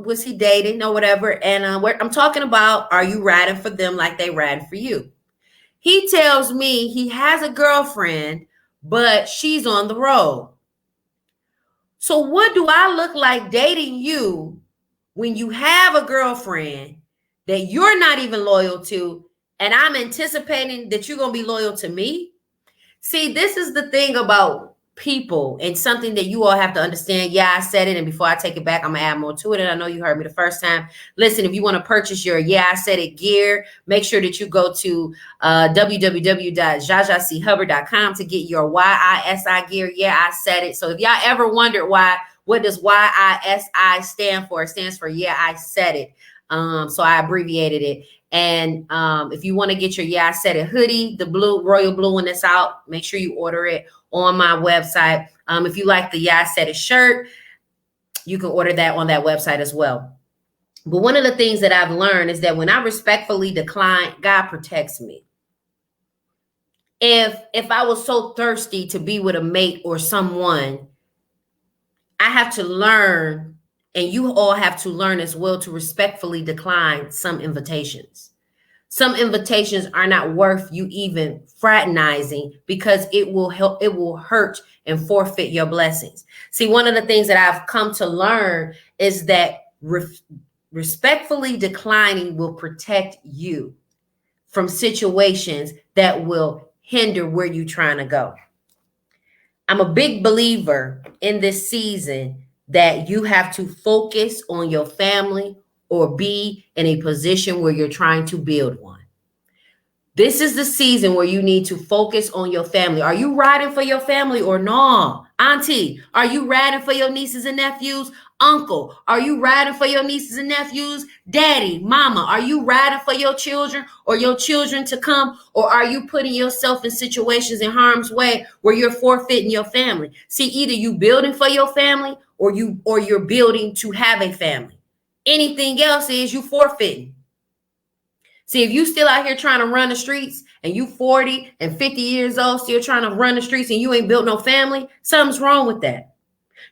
was he dating or whatever? And I'm talking about, are you riding for them like they riding for you? He tells me he has a girlfriend, but she's on the road. So what do I look like dating you when you have a girlfriend that you're not even loyal to, and I'm anticipating that you're going to be loyal to me? See, this is the thing about people and something that you all have to understand. Yeah, I said it. And before I take it back, I'm going to add more to it. And I know you heard me the first time. Listen, if you want to purchase your Yeah, I Said It gear, make sure that you go to www.zsachubbard.com to get your YISI gear. Yeah, I said it. So if y'all ever wondered what does YISI stand for? It stands for Yeah, I Said It. So I abbreviated it. And if you want to get your Yeah, I Said It hoodie, the blue, royal blue one that's out, make sure you order it on my website. If you like the Yeah, I Said It shirt, you can order that on that website as well. But one of the things that I've learned is that when I respectfully decline, God protects me. If I was so thirsty to be with a mate or someone, I have to learn, and you all have to learn as well, to respectfully decline some invitations. Some invitations are not worth you even fraternizing because it will hurt and forfeit your blessings. See, one of the things that I've come to learn is that respectfully declining will protect you from situations that will hinder where you're trying to go. I'm a big believer in this season that you have to focus on your family or be in a position where you're trying to build one. This is the season where you need to focus on your family. Are you riding for your family or no? Auntie, are you riding for your nieces and nephews? Uncle, are you riding for your nieces and nephews? Daddy, mama, are you riding for your children or your children to come? Or are you putting yourself in situations in harm's way where you're forfeiting your family? See, either you building for your family or you're building to have a family. Anything else is you forfeiting. See, if you still out here trying to run the streets and you 40 and 50 years old, still trying to run the streets and you ain't built no family, something's wrong with that.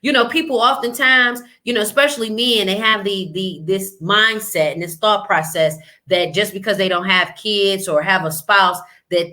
You know, people oftentimes, you know, especially men, they have this mindset and this thought process that just because they don't have kids or have a spouse that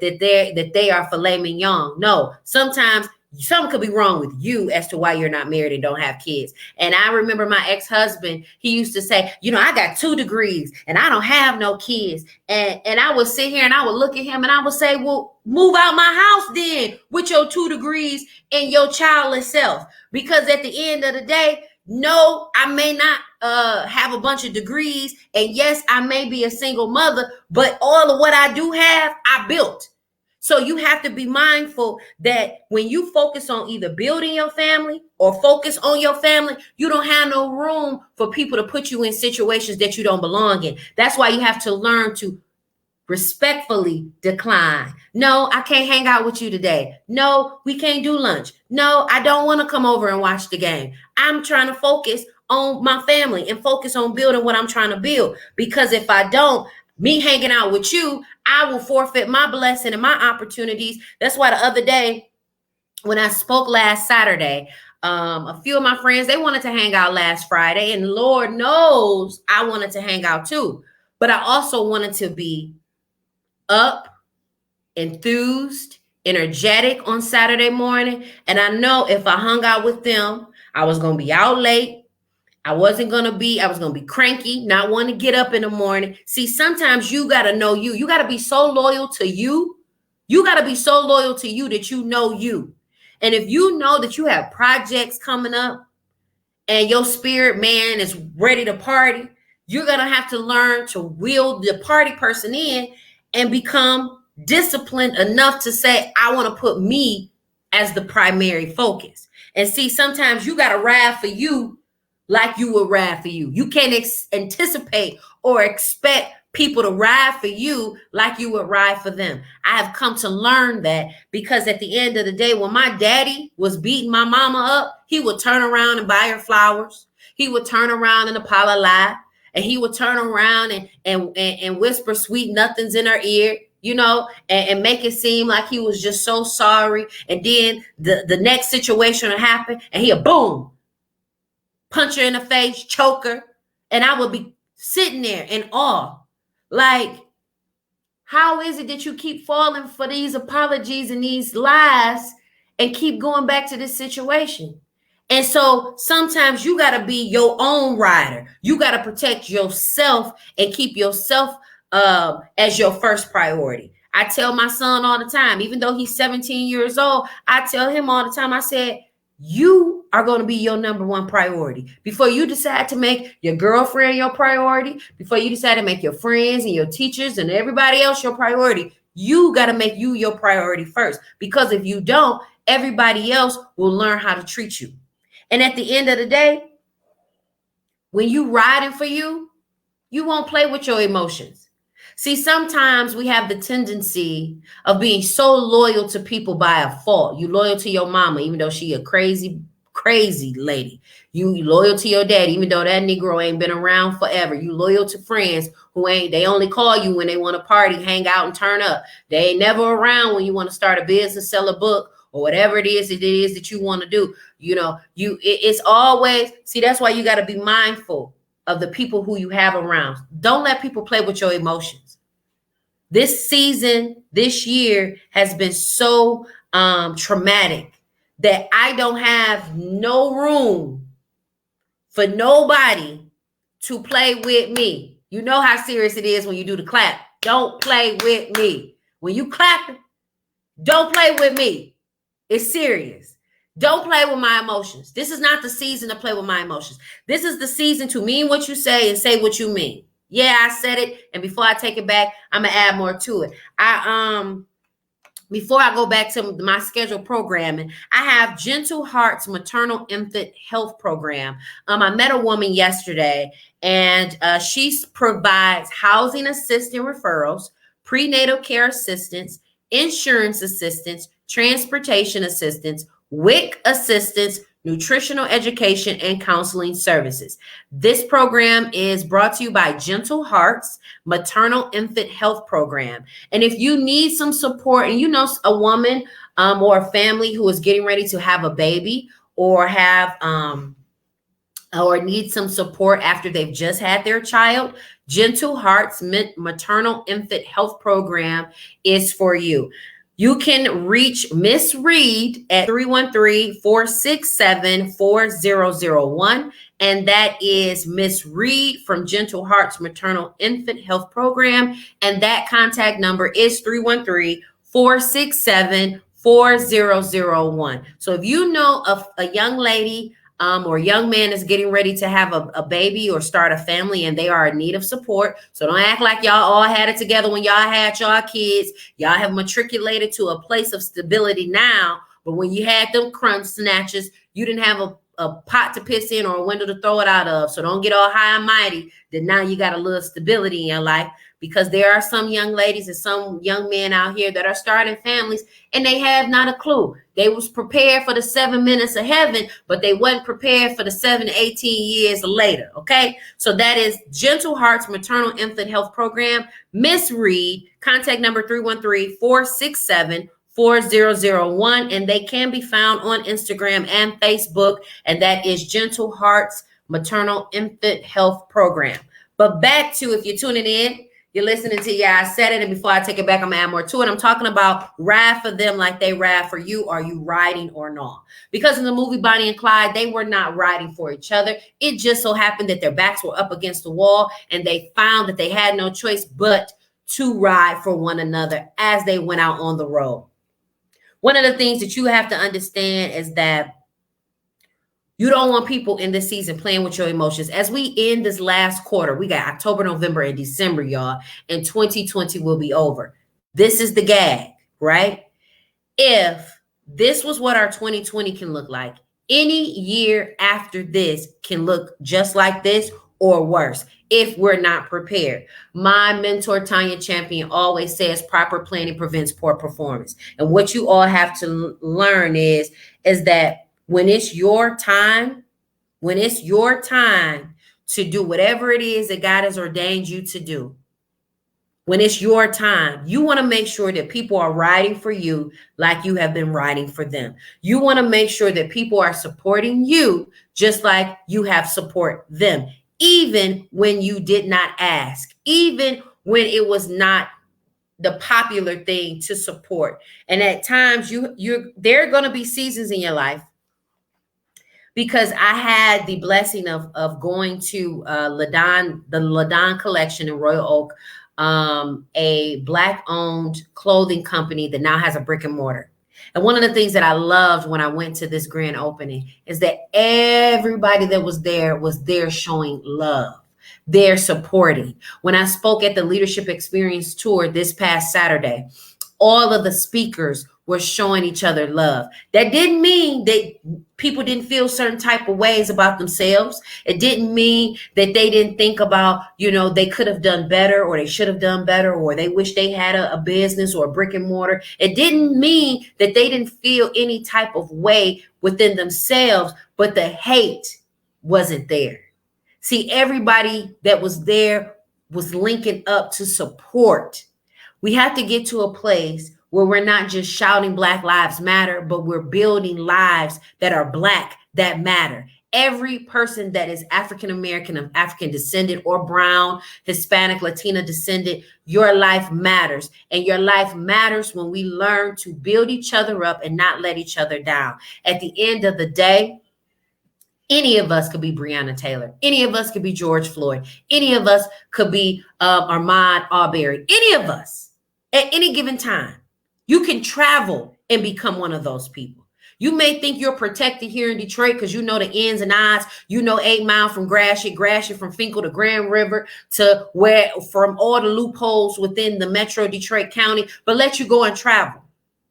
they are filet mignon. No, sometimes something could be wrong with you as to why you're not married and don't have kids. And I remember my ex-husband, he used to say, you know, I got 2 degrees and I don't have no kids. And I would sit here and I would look at him and I would say, well, move out my house then with your 2 degrees and your childless self. Because at the end of the day, no, I may not have a bunch of degrees. And yes, I may be a single mother, but all of what I do have, I built. So you have to be mindful that when you focus on either building your family or focus on your family, you don't have no room for people to put you in situations that you don't belong in. That's why you have to learn to respectfully decline. No, I can't hang out with you today. No, we can't do lunch. No, I don't want to come over and watch the game. I'm trying to focus on my family and focus on building what I'm trying to build. Because if I don't, me hanging out with you, I will forfeit my blessing and my opportunities. That's why the other day when I spoke last Saturday, a few of my friends, they wanted to hang out last Friday, and Lord knows I wanted to hang out too. But I also wanted to be up, enthused, energetic on Saturday morning. And I know if I hung out with them, I was going to be out late. I was going to be cranky, not want to get up in the morning. See, sometimes you got to know you. You got to be so loyal to you. You got to be so loyal to you that you know you. And if you know that you have projects coming up and your spirit man is ready to party, you're going to have to learn to wheel the party person in and become disciplined enough to say, I want to put me as the primary focus. And see, sometimes you got to ride for you like you would ride for you. You can't anticipate or expect people to ride for you like you would ride for them. I have come to learn that because at the end of the day, when my daddy was beating my mama up, he would turn around and buy her flowers. He would turn around and apologize. And he would turn around and whisper sweet nothings in her ear, you know, and make it seem like he was just so sorry. And then the next situation would happen and he'll boom, punch her in the face, choke her. And I would be sitting there in awe. Like, how is it that you keep falling for these apologies and these lies and keep going back to this situation? And so sometimes you got to be your own rider. You got to protect yourself and keep yourself as your first priority. I tell my son all the time, even though he's 17 years old, I tell him all the time, I said, you are going to be your number one priority. Before you decide to make your girlfriend your priority, before you decide to make your friends and your teachers and everybody else your priority, you got to make you your priority first. Because if you don't, everybody else will learn how to treat you. And at the end of the day, when you riding for you, you won't play with your emotions. See, sometimes we have the tendency of being so loyal to people by a fault. You loyal to your mama, even though she a crazy lady. You loyal to your dad, even though that Negro ain't been around forever. You loyal to friends they only call you when they want to party, hang out, and turn up. They ain't never around when you want to start a business, sell a book, or whatever it is that you want to do. You know, it's always, see, that's why you got to be mindful of the people who you have around. Don't let people play with your emotions. This season, this year has been so traumatic that I don't have no room for nobody to play with me. You know how serious it is when you do the clap. Don't play with me. When you clap, don't play with me. It's serious. Don't play with my emotions. This is not the season to play with my emotions. This is the season to mean what you say and say what you mean. Yeah, I said it, and before I take it back, I'm gonna add more to it. Before I go back to my scheduled programming, I have Gentle Hearts Maternal Infant Health Program. I met a woman yesterday, and she provides housing assistance referrals, prenatal care assistance, insurance assistance, transportation assistance, WIC assistance, nutritional education, and counseling services. This program is brought to you by Gentle Hearts Maternal Infant Health Program. And if you need some support, and you know a woman or a family who is getting ready to have a baby, or have or need some support after they've just had their child, Gentle Hearts Maternal Infant Health Program is for you. You can reach Miss Reed at 313-467-4001. And that is Miss Reed from Gentle Hearts Maternal Infant Health Program. And that contact number is 313-467-4001. So if you know of a young lady or young man is getting ready to have a baby or start a family, and they are in need of support. So don't act like y'all all had it together when y'all had y'all kids. Y'all have matriculated to a place of stability now, but when you had them crumb snatches, you didn't have a pot to piss in or a window to throw it out of. So don't get all high and mighty that now you got a little stability in your life, because there are some young ladies and some young men out here that are starting families and they have not a clue. They was prepared for the 7 minutes of heaven, but they wasn't prepared for the 7 to 18 years later. Okay. So that is Gentle Hearts Maternal Infant Health Program. Miss Reed, contact number 313-467-4001. And they can be found on Instagram and Facebook. And that is Gentle Hearts Maternal Infant Health Program. But back to, if you're tuning in, you're listening to, yeah, I said it, and before I take it back, I'm gonna add more to it. I'm talking about ride for them like they ride for you. Are you riding or not? Because in the movie Bonnie and Clyde, they were not riding for each other. It just so happened that their backs were up against the wall, and they found that they had no choice but to ride for one another as they went out on the road. One of the things that you have to understand is that you don't want people in this season playing with your emotions. As we end this last quarter, we got October, November, and December, y'all, and 2020 will be over. This is the gag, right? If this was what our 2020 can look like, any year after this can look just like this or worse if we're not prepared. My mentor, Tanya Champion, always says proper planning prevents poor performance. And what you all have to learn is that when it's your time to do whatever it is that God has ordained you to do, when it's your time, you want to make sure that people are riding for you like you have been riding for them. You want to make sure that people are supporting you just like you have support them, even when you did not ask, even when it was not the popular thing to support. And at times there are going to be seasons in your life, because I had the blessing of going to the Ladon Collection in Royal Oak, a Black-owned clothing company that now has a brick and mortar. And one of the things that I loved when I went to this grand opening is that everybody that was there showing love. They're supporting. When I spoke at the Leadership Experience Tour this past Saturday, all of the speakers were showing each other love. That didn't mean that people didn't feel certain type of ways about themselves. It didn't mean that they didn't think about, they could have done better, or they should have done better, or they wish they had a business or a brick and mortar. It didn't mean that they didn't feel any type of way within themselves, but the hate wasn't there. See, everybody that was there was linking up to support. We have to get to a place where we're not just shouting Black Lives Matter, but we're building lives that are Black that matter. Every person that is African American, of African descendant, or brown, Hispanic, Latina descendant, your life matters. And your life matters when we learn to build each other up and not let each other down. At the end of the day, any of us could be Breonna Taylor. Any of us could be George Floyd. Any of us could be Ahmaud Arbery. Any of us at any given time. You can travel and become one of those people. You may think you're protected here in Detroit because you know the ins and outs. You know 8 Mile from Gratiot, Gratiot from Finkel to Grand River, to where from all the loopholes within the Metro Detroit County. But let you go and travel.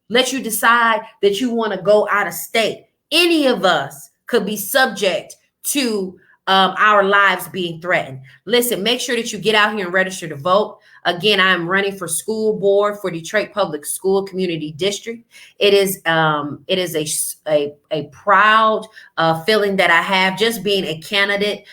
Let you decide that you want to go out of state. Any of us could be subject to our lives being threatened. Listen, make sure that you get out here and register to vote. Again, I'm running for school board for Detroit Public School Community District. It is a proud feeling that I have, just being a candidate,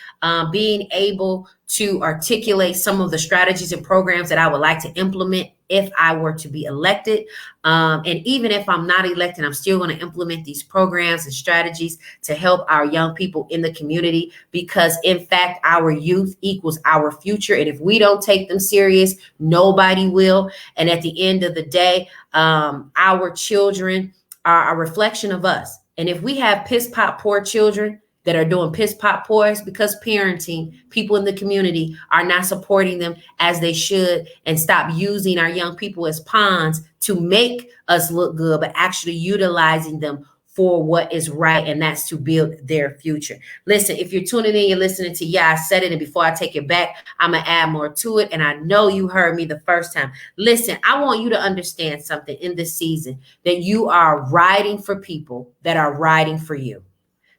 being able to articulate some of the strategies and programs that I would like to implement if I were to be elected. And even if I'm not elected, I'm still going to implement these programs and strategies to help our young people in the community, because in fact, our youth equals our future. And if we don't take them serious, nobody will. And at the end of the day, our children are a reflection of us. And if we have piss pot poor children that are doing piss pot poor, because parenting, people in the community are not supporting them as they should, and stop using our young people as pawns to make us look good, but actually utilizing them for what is right, and that's to build their future. Listen, if you're tuning in, you're listening to Yeah, I Said It, and before I take it back, I'm going to add more to it, and I know you heard me the first time. Listen, I want you to understand something in this season, that you are riding for people that are riding for you.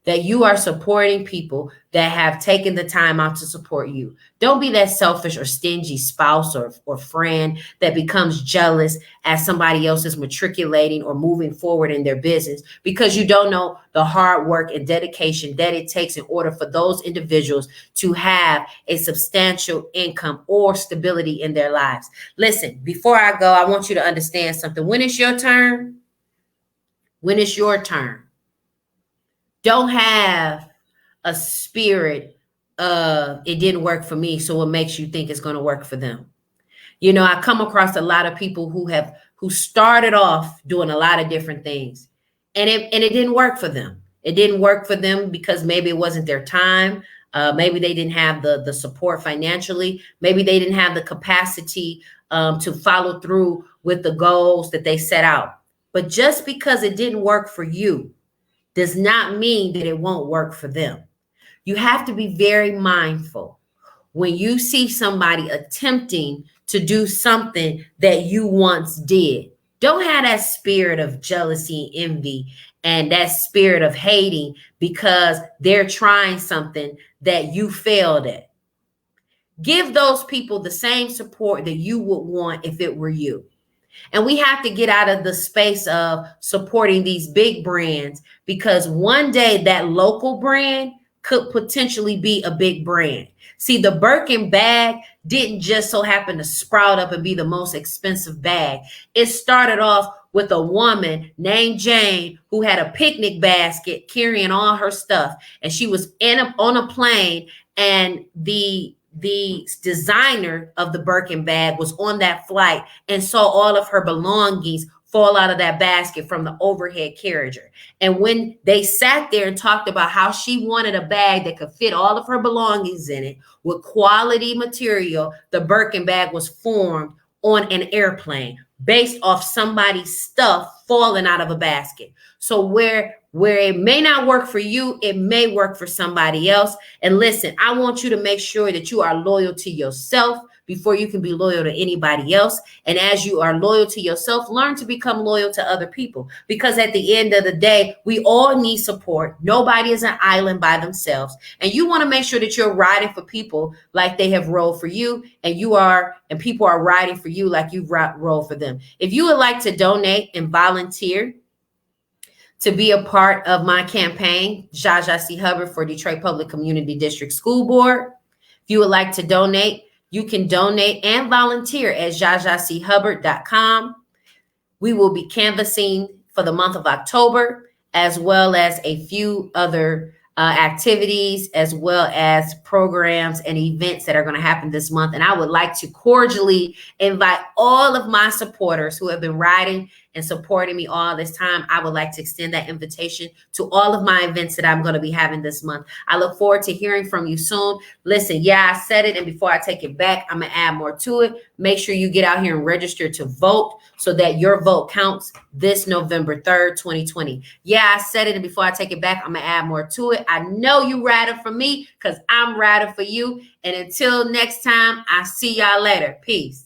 That you are supporting people that have taken the time out to support you. Don't be that selfish or stingy spouse or friend that becomes jealous as somebody else is matriculating or moving forward in their business, because you don't know the hard work and dedication that it takes in order for those individuals to have a substantial income or stability in their lives. Listen, before I go, I want you to understand something. When it's your turn, when it's your turn, don't have a spirit of it didn't work for me, so what makes you think it's going to work for them? You know, I come across a lot of people who started off doing a lot of different things, and it didn't work for them. It didn't work for them because maybe it wasn't their time. Maybe they didn't have the support financially. Maybe they didn't have the capacity to follow through with the goals that they set out. But just because it didn't work for you does not mean that it won't work for them. You have to be very mindful when you see somebody attempting to do something that you once did. Don't have that spirit of jealousy, envy, and that spirit of hating because they're trying something that you failed at. Give those people the same support that you would want if it were you. And we have to get out of the space of supporting these big brands, because one day that local brand could potentially be a big brand. See, the Birkin bag didn't just so happen to sprout up and be the most expensive bag. It started off with a woman named Jane who had a picnic basket carrying all her stuff. And she was on a plane, and the designer of the Birkin bag was on that flight and saw all of her belongings fall out of that basket from the overhead carriager. And when they sat there and talked about how she wanted a bag that could fit all of her belongings in it with quality material, the Birkin bag was formed on an airplane based off somebody's stuff falling out of a basket. So where it may not work for you, it may work for somebody else. And listen, I want you to make sure that you are loyal to yourself before you can be loyal to anybody else. And as you are loyal to yourself, learn to become loyal to other people. Because at the end of the day, we all need support. Nobody is an island by themselves. And you want to make sure that you're riding for people like they have rolled for you, and people are riding for you like you've rolled for them. If you would like to donate and volunteer to be a part of my campaign, Zsa Zsa C. Hubbard for Detroit Public Community District School Board, if you would like to donate, you can donate and volunteer at zsachubbard.com. We will be canvassing for the month of October, as well as a few other activities as well as programs and events that are going to happen this month. And I would like to cordially invite all of my supporters who have been riding and supporting me all this time. I would like to extend that invitation to all of my events that I'm going to be having this month. I look forward to hearing from you soon. Listen, yeah, I said it. And before I take it back, I'm going to add more to it. Make sure you get out here and register to vote so that your vote counts this November 3rd, 2020. Yeah, I said it. And before I take it back, I'm going to add more to it. I know you riding for me because I'm riding for you. And until next time, I'll see y'all later. Peace.